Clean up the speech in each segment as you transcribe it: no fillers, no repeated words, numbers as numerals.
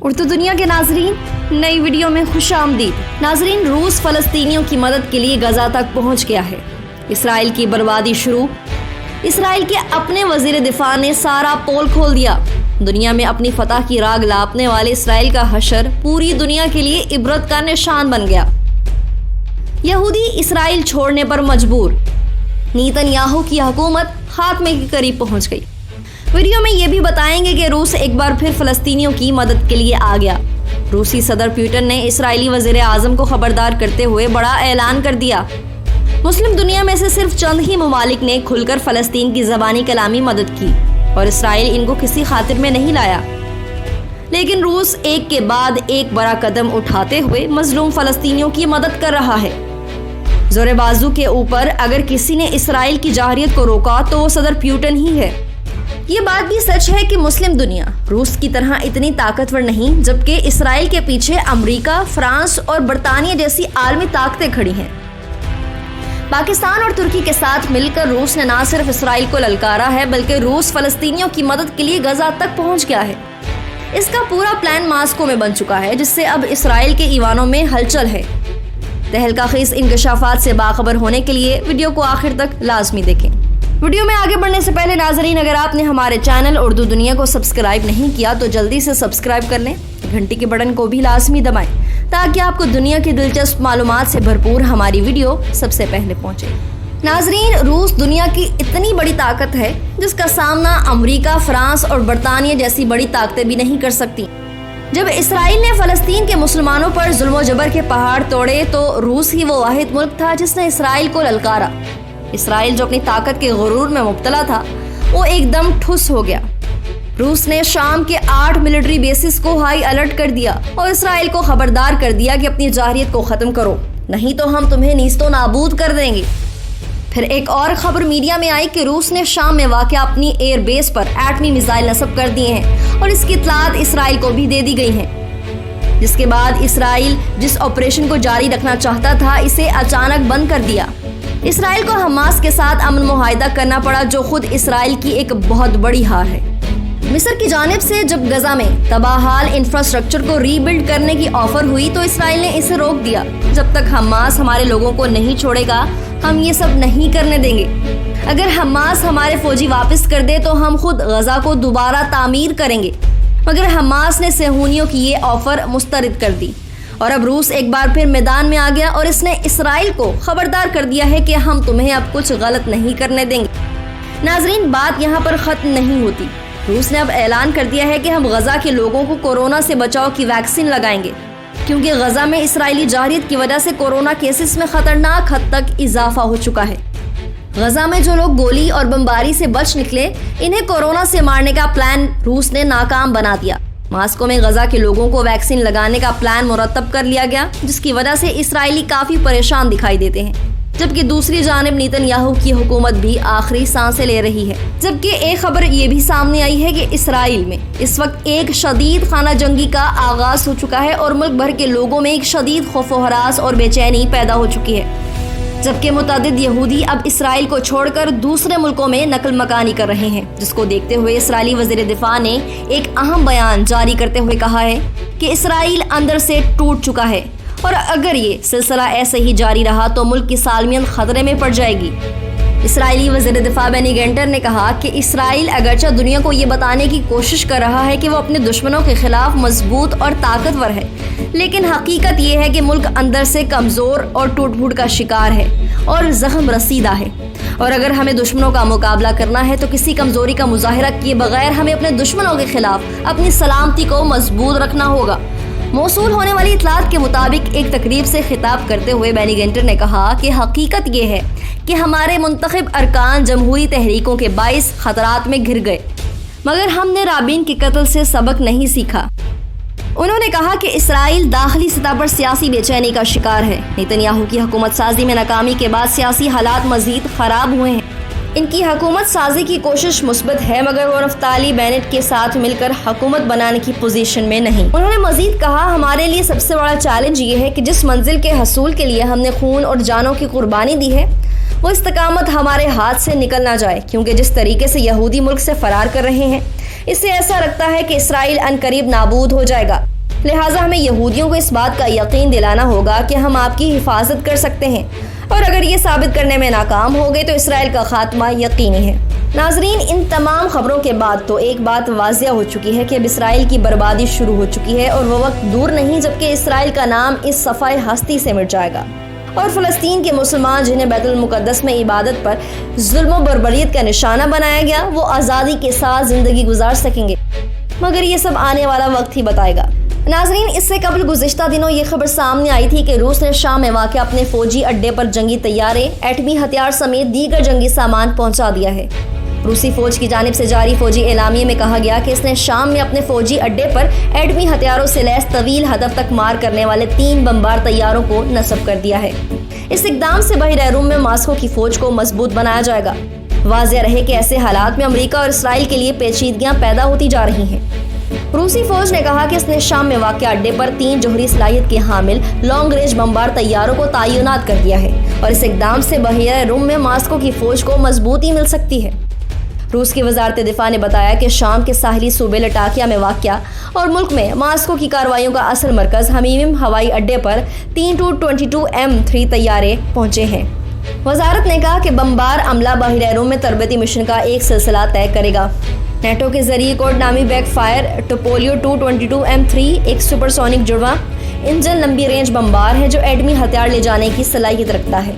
उर्दू दुनिया के नाजरीन, नई वीडियो में खुश आमदीद। नाजरीन, रूस फलस्तीनियों की मदद के लिए गजा तक पहुंच गया है। इसराइल की बर्बादी शुरू। इसराइल के अपने वजीर दिफा ने सारा पोल खोल दिया। दुनिया में अपनी फतह की राग लापने वाले इसराइल का हशर पूरी दुनिया के लिए इबरत का निशान बन गया। यहूदी इसराइल छोड़ने पर मजबूर। नेतन्याहू की हुकूमत खात्मे के करीब पहुंच गई। वीडियो में ये भी बताएंगे कि रूस एक बार फिर फलस्तीनियों की मदद के लिए आ गया। रूसी सदर पुतिन ने इसराइली वजीर आजम को खबरदार करते हुए बड़ा ऐलान कर दिया। मुस्लिम दुनिया में से सिर्फ चंद ही ममालिक ने खुलकर फलस्तीन की ज़बानी कलामी मदद की और इसराइल इनको किसी खातिर में नहीं लाया। लेकिन रूस एक के बाद एक बड़ा कदम उठाते हुए मजलूम फलस्तीनियों की मदद कर रहा है। जोरे बाजू के ऊपर अगर किसी ने इसराइल की जाहिरियत को रोका तो वो सदर पुतिन ही है। ये बात भी सच है कि मुस्लिम दुनिया रूस की तरह इतनी ताकतवर नहीं, जबकि इसराइल के पीछे अमेरिका, फ्रांस और बरतानिया जैसी आलमी ताकतें खड़ी हैं। पाकिस्तान और तुर्की के साथ मिलकर रूस ने न सिर्फ इसराइल को ललकारा है, बल्कि रूस फलस्तीनियों की मदद के लिए गजा तक पहुंच गया है। इसका पूरा प्लान मास्को में बन चुका है, जिससे अब इसराइल के ईवानों में हलचल है। तहलकाखेज इंकशाफात से बाखबर होने के लिए वीडियो को आखिर तक लाजमी देखें। वीडियो में आगे बढ़ने से पहले नाजरीन, अगर आपने हमारे चैनल उर्दू दुनिया को सब्सक्राइब नहीं किया तो जल्दी से सब्सक्राइब कर लें। घंटी के बटन को भी लाजमी दबाएं ताकि आपको दुनिया की दिलचस्प मालूमात से भरपूर हमारी वीडियो सबसे पहले पहुंचे। नाजरीन, रूस दुनिया की इतनी बड़ी ताकत है जिसका सामना अमेरिका, फ्रांस और बरतानिया जैसी बड़ी ताकतें भी नहीं कर सकती। जब इसराइल ने फलस्तीन के मुसलमानों पर जुल्म जबर के पहाड़ तोड़े तो रूस ही वो वाहिद मुल्क था जिसने इसराइल को ललकारा। इसराइल जो अपनी ताकत के गुरूर में मुब्तला था, वो एकदम ठुस हो गया। रूस ने शाम के 8 मिलिट्री बेसिस को हाई अलर्ट कर दिया और इसराइल को खबरदार कर दिया कि अपनी जाहिरियत को ख़त्म करो, नहीं तो हम तुम्हें नीस्तो नाबूद कर देंगे। फिर एक और खबर मीडिया में आई कि रूस ने शाम में वाक़ अपनी एयर बेस पर एटमी मिसाइल नस्ब कर दिए हैं और इसकी इत्तलात इसराइल को भी दे दी गई हैं। जिसके बाद इसराइल जिस ऑपरेशन को जारी रखना चाहता था, इसे अचानक बंद कर दिया। इसराइल को हमास के साथ अमन मुआहिदा करना पड़ा, जो खुद इसराइल की एक बहुत बड़ी हार है। मिस्र की जानिब से जब गजा में तबाहाल इंफ्रास्ट्रक्चर को रीबिल्ड करने की ऑफर हुई तो इसराइल ने इसे रोक दिया। जब तक हमास हमारे लोगों को नहीं छोड़ेगा, हम ये सब नहीं करने देंगे। अगर हमास हमारे फौजी वापस कर दे तो हम खुद गजा को दोबारा तामीर करेंगे। मगर हमास ने सेहूनियों की ये ऑफर मुस्तरद कर दी और अब रूस एक बार फिर मैदान में आ गया और इसने इसराइल को खबरदार कर दिया है कि हम तुम्हें अब कुछ गलत नहीं करने देंगे। नाजरीन, बात यहाँ पर ख़त्म नहीं होती। रूस ने अब ऐलान कर दिया है कि हम गजा के लोगों को कोरोना से बचाव की वैक्सीन लगाएंगे, क्योंकि गजा में इसराइली जाहिरियत की वजह से कोरोना केसेस में खतरनाक हद तक इजाफा हो चुका है। गजा में जो लोग गोली और बमबारी से बच निकले, इन्हें कोरोना से मारने का प्लान रूस ने नाकाम बना दिया। मास्को में गजा के लोगों को वैक्सीन लगाने का प्लान मुरतब कर लिया गया, जिसकी वजह से इसराइली काफी परेशान दिखाई देते हैं, जबकि दूसरी जानिब नेतन्याहू की हुकूमत भी आखिरी सांसें ले रही है। जबकि एक खबर ये भी सामने आई है कि इसराइल में इस वक्त एक शदीद खाना जंगी का आगाज हो चुका है और मुल्क भर के लोगों में एक शदीद खौफ व हरास और बेचैनी पैदा हो चुकी है। जबकि मुतअद्दिद यहूदी अब इसराइल को छोड़कर दूसरे मुल्कों में नकल मकानी कर रहे हैं, जिसको देखते हुए इसराइली वजीर दिफा ने एक अहम बयान जारी करते हुए कहा है कि इसराइल अंदर से टूट चुका है और अगर ये सिलसिला ऐसे ही जारी रहा तो मुल्क की सालमियत खतरे में पड़ जाएगी। इसराइली वज़ीर दिफा बेनी गैंटर ने कहा कि इसराइल अगरचे दुनिया को ये बताने की कोशिश कर रहा है कि वो अपने दुश्मनों के खिलाफ मजबूत और ताकतवर है, लेकिन हकीकत ये है कि मुल्क अंदर से कमज़ोर और टूट फूट का शिकार है और ज़ख्म रसीदा है। और अगर हमें दुश्मनों का मुकाबला करना है तो किसी कमज़ोरी का मुजाहिरा किए बगैर हमें अपने दुश्मनों के खिलाफ अपनी सलामती को मजबूत रखना होगा। मौसूल होने वाली इतलात के मुताबिक एक तकरीब से खिताब करते हुए बेनी गैंटर ने कहा कि हकीकत ये है कि हमारे मुंतखब अरकान जमहूरी तहरीकों के बाइस खतरात में घिर गए, मगर हमने राबीन के कत्ल से सबक नहीं सीखा। उन्होंने कहा कि इसराइल दाखिली सतह पर सियासी बेचैनी का शिकार है। नेतन्याहू की हुकूमत साजी में नाकामी के बाद सियासी हालात मजीद खराब हुए हैं। इनकी हुकूमत साजी की कोशिश मुस्बत है, मगर वो नफ्ताली बेनेट के साथ मिलकर हुकूमत बनाने की पोजीशन में नहीं। उन्होंने मजीद कहा, हमारे लिए सबसे बड़ा चैलेंज ये है कि जिस मंजिल के हसूल के लिए हमने खून और जानों की कुर्बानी दी है, वो इस्तकामत हमारे हाथ से निकल ना जाए, क्योंकि जिस तरीके से यहूदी मुल्क से फरार कर रहे हैं, इससे ऐसा लगता है कि इसराइल अनकरीब नाबूद हो जाएगा। लिहाजा हमें यहूदियों को इस बात का यकीन दिलाना होगा कि हम आपकी हिफाजत कर सकते हैं, और अगर ये साबित करने में नाकाम हो गए तो इसराइल का खात्मा यकीनी है। नाजरीन, इन तमाम खबरों के बाद तो एक बात वाज़िया हो चुकी है कि अब इसराइल की बर्बादी शुरू हो चुकी है और वो वक्त दूर नहीं जबकि इसराइल का नाम इस सफ़ाए हस्ती से मिट जाएगा और फ़लस्तीन के मुसलमान जिन्हें बैतुल मुक़द्दस में इबादत पर जुल्म व बर्बरियत का निशाना बनाया गया, वो आज़ादी के साथ ज़िंदगी गुजार सकेंगे, मगर ये सब आने वाला वक्त ही बताएगा। नाजरीन, इससे कबल गुज़िश्ता दिनों ये खबर सामने आई थी कि रूस ने शाम में वाक़ अपने फ़ौजी अड्डे पर जंगी तैयारे, एटमी हथियार समेत दीगर जंगी सामान पहुँचा दिया है। रूसी फौज की जानिब से जारी फौजी एलामिये में कहा गया कि इसने शाम में अपने फौजी अड्डे पर एटमी हथियारों से लैस तवील हदफ तक मार करने वाले 3 बमबार तैयारों को नस्ब कर दिया है। इस इक़दाम से बहरे रूम में मॉस्को की फौज को मजबूत बनाया जाएगा। वाज़ेह रहे कि ऐसे हालात में अमेरिका और इसराइल के लिए पेचीदगियां पैदा होती जा रही हैं। रूसी फौज ने कहा कि इसने शाम में वाक़ अड्डे पर 3 जोहरी सलाहियत के हामिल लॉन्ग रेंज बमबार तैयारों को तैनात कर दिया है और इस इक़दाम से बहरे रूम में मॉस्को की फौज को मजबूती मिल सकती है। रूस की वजारत दिफा ने बताया कि शाम के साहिली सूबे लटाकिया में वाक़या और मुल्क में मॉस्को की कार्रवाइयों का असल मरकज हमीम हवाई अड्डे पर 3 Tu-22 M3 तैयारे पहुंचे हैं। वजारत ने कहा कि बमबार अमला बहरे रूम में तरबती मिशन का एक सिलसिला तय करेगा। नेटो के जरिए कोड नामी बैकफायर टोपोलियो Tu-22 M3 एक सुपरसोनिक जुड़वा इंजन लंबी रेंज बमबार है जो एटमी हथियार ले जाने की सलाहियत रखता है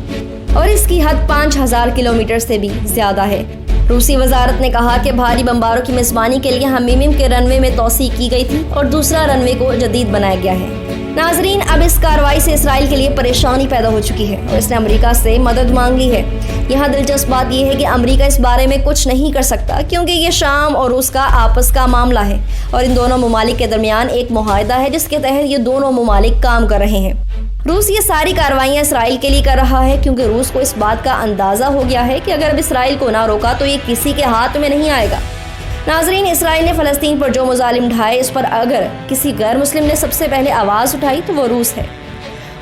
और इसकी हद 5000 किलोमीटर से भी ज्यादा है। रूसी वजारत ने कहा कि भारी बमबारों की मेज़बानी के लिए हमीम के रनवे में तोसी की गई थी और दूसरा रनवे को जदीद बनाया गया है। नाजरीन, अब इस कार्रवाई से इसराइल के लिए परेशानी पैदा हो चुकी है और इसने अमेरिका से मदद मांग ली है। यहाँ दिलचस्प बात यह है कि अमेरिका इस बारे में कुछ नहीं कर सकता क्योंकि ये शाम और रूस का आपस का मामला है और इन दोनों ममालिक के दरमियान एक मुआहदा है जिसके तहत ये दोनों ममालिक काम कर रहे हैं। रूस ये सारी कार्रवाइयाँ इसराइल के लिए कर रहा है क्योंकि रूस को इस बात का अंदाज़ा हो गया है कि अगर अब इसराइल को ना रोका तो ये किसी के हाथ में नहीं आएगा। नाजरीन, इसराइल ने फ़लस्तीन पर जो मुजालिम ढाए इस पर अगर किसी गैर मुस्लिम ने सबसे पहले आवाज़ उठाई तो वो रूस है।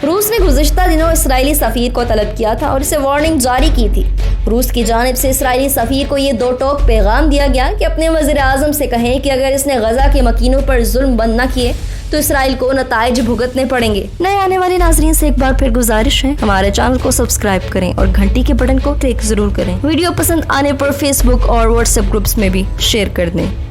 रूस ने गुज़िश्ता दिनों इसराइली सफ़ीर को तलब किया था और इसे वार्निंग जारी की थी। रूस की जानिब से इसराइली सफ़ीर को ये 2 टोक पैगाम दिया गया कि अपने वज़ीर आज़म से कहें कि अगर इसने गज़ा के मकीनों पर जुल्म बंद न किए तो इसराइल को नताइज भुगतने पड़ेंगे। नए आने वाले नाजरीन से एक बार फिर गुजारिश है, हमारे चैनल को सब्सक्राइब करें और घंटी के बटन को क्लिक जरूर करें। वीडियो पसंद आने पर फेसबुक और व्हाट्सएप ग्रुप्स में भी शेयर कर दें।